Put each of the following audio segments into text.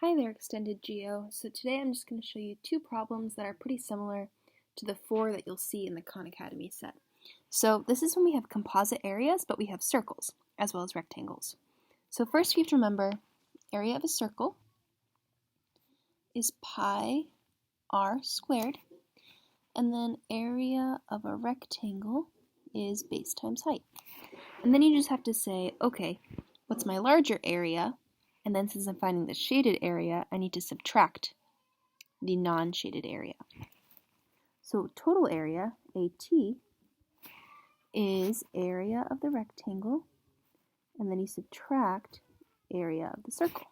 Hi there, Extended Geo. So today I'm just going to show you two problems that are pretty similar to the four that you'll see in the Khan Academy set. So this is when we have composite areas, but we have circles as well as rectangles. So first we have to remember area of a circle is pi r squared, and then area of a rectangle is base times height. And then you just have to say, okay, what's my larger area? And then since I'm finding the shaded area, I need to subtract the non-shaded area. So total area, AT, is area of the rectangle, and then you subtract area of the circle.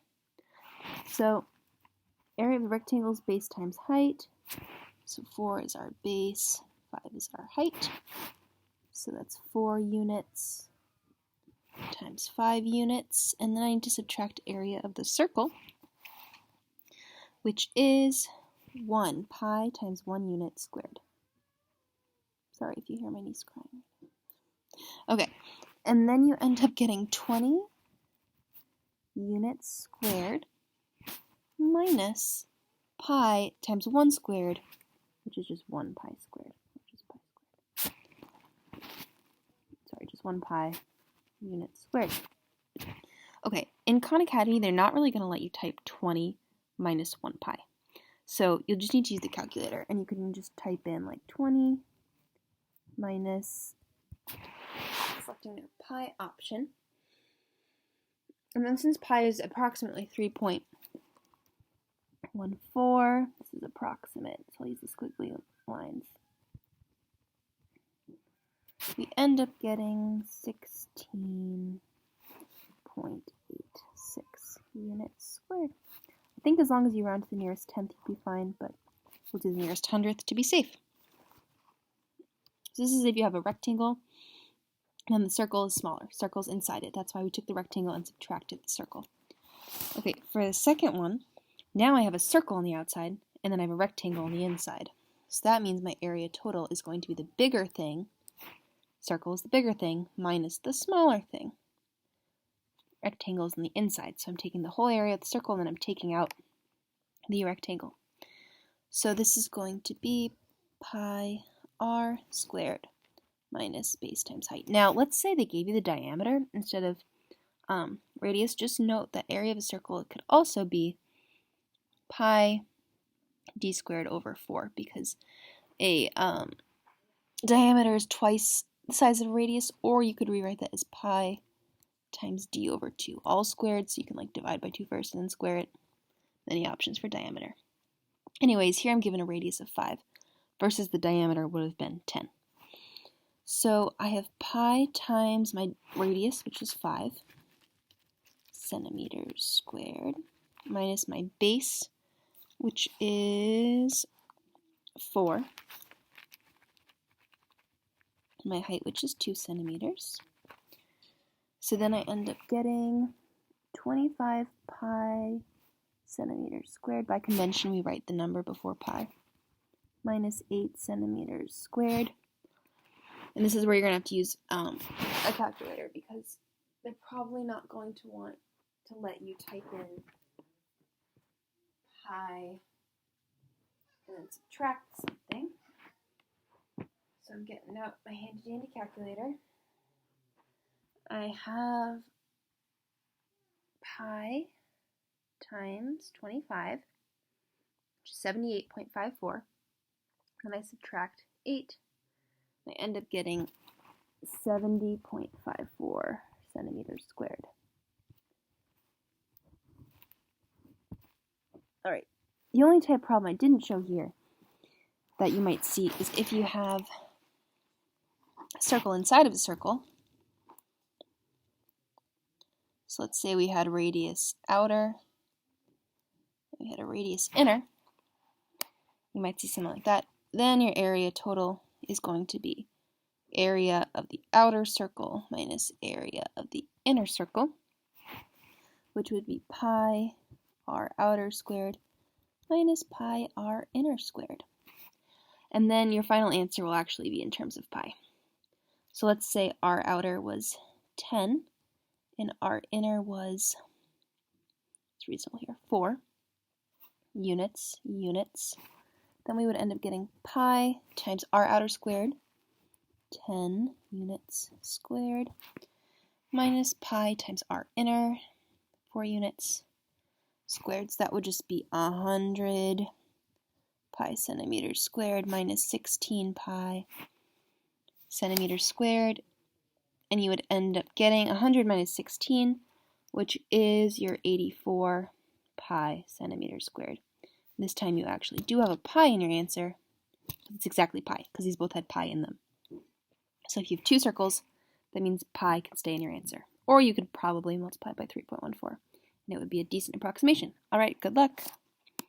So area of the rectangle is base times height. So 4 is our base, 5 is our height. So that's 4 units times 5 units, and then I need to subtract area of the circle, which is 1 pi times 1 unit squared. Sorry if you hear my niece crying. Okay, and then you end up getting 20 units squared minus pi times 1 squared, which is just 1 pi squared. Sorry, just 1 pi units squared. Okay, in Khan Academy, they're not really going to let you type 20 minus 1 pi. So you'll just need to use the calculator, and you can just type in like 20 minus, selecting their pi option. And then since pi is approximately 3.14, this is approximate, so I'll use the squiggly lines. We end up getting 16.86 units squared. I think as long as you round to the nearest tenth, you'll be fine, but we'll do the nearest hundredth to be safe. So this is if you have a rectangle, and the circle is smaller. Circle's inside it. That's why we took the rectangle and subtracted the circle. Okay, for the second one, now I have a circle on the outside, and then I have a rectangle on the inside. So that means my area total is going to be the bigger thing. Circle is the bigger thing minus the smaller thing. Rectangle is on the inside, so I'm taking the whole area of the circle and then I'm taking out the rectangle. So this is going to be pi r squared minus base times height. Now let's say they gave you the diameter instead of radius. Just note that area of a circle could also be pi d squared over 4 because a diameter is twice the size of a radius, or you could rewrite that as pi times d over 2, all squared, so you can like divide by 2 first and then square it. Any options for diameter. Anyways, here I'm given a radius of 5 versus the diameter would have been 10. So I have pi times my radius, which is 5 centimeters squared, minus my base, which is 4, my height, which is 2 centimeters. So then I end up getting 25 pi centimeters squared. By convention, we write the number before pi, minus 8 centimeters squared. And this is where you're going to have to use a calculator because they're probably not going to want to let you type in pi and then subtract something. So I'm getting out my handy-dandy calculator. I have pi times 25, which is 78.54, and I subtract 8. I end up getting 70.54 centimeters squared. Alright, the only type of problem I didn't show here that you might see is if you have a circle inside of a circle. So let's say we had a radius outer, we had a radius inner. You might see something like that. Then your area total is going to be area of the outer circle minus area of the inner circle, which would be pi r outer squared minus pi r inner squared. And then your final answer will actually be in terms of pi. So let's say r outer was 10 and r inner was, it's reasonable here, 4. units, then we would end up getting pi times r outer squared, 10 units squared, minus pi times r inner, 4 units squared. So that would just be 100 pi centimeters squared minus 16 pi centimeters squared. And you would end up getting 100 minus 16, which is your 84 pi centimeters squared. This time you actually do have a pi in your answer. It's exactly pi, because these both had pi in them. So if you have two circles, that means pi can stay in your answer. Or you could probably multiply by 3.14, and it would be a decent approximation. All right, good luck.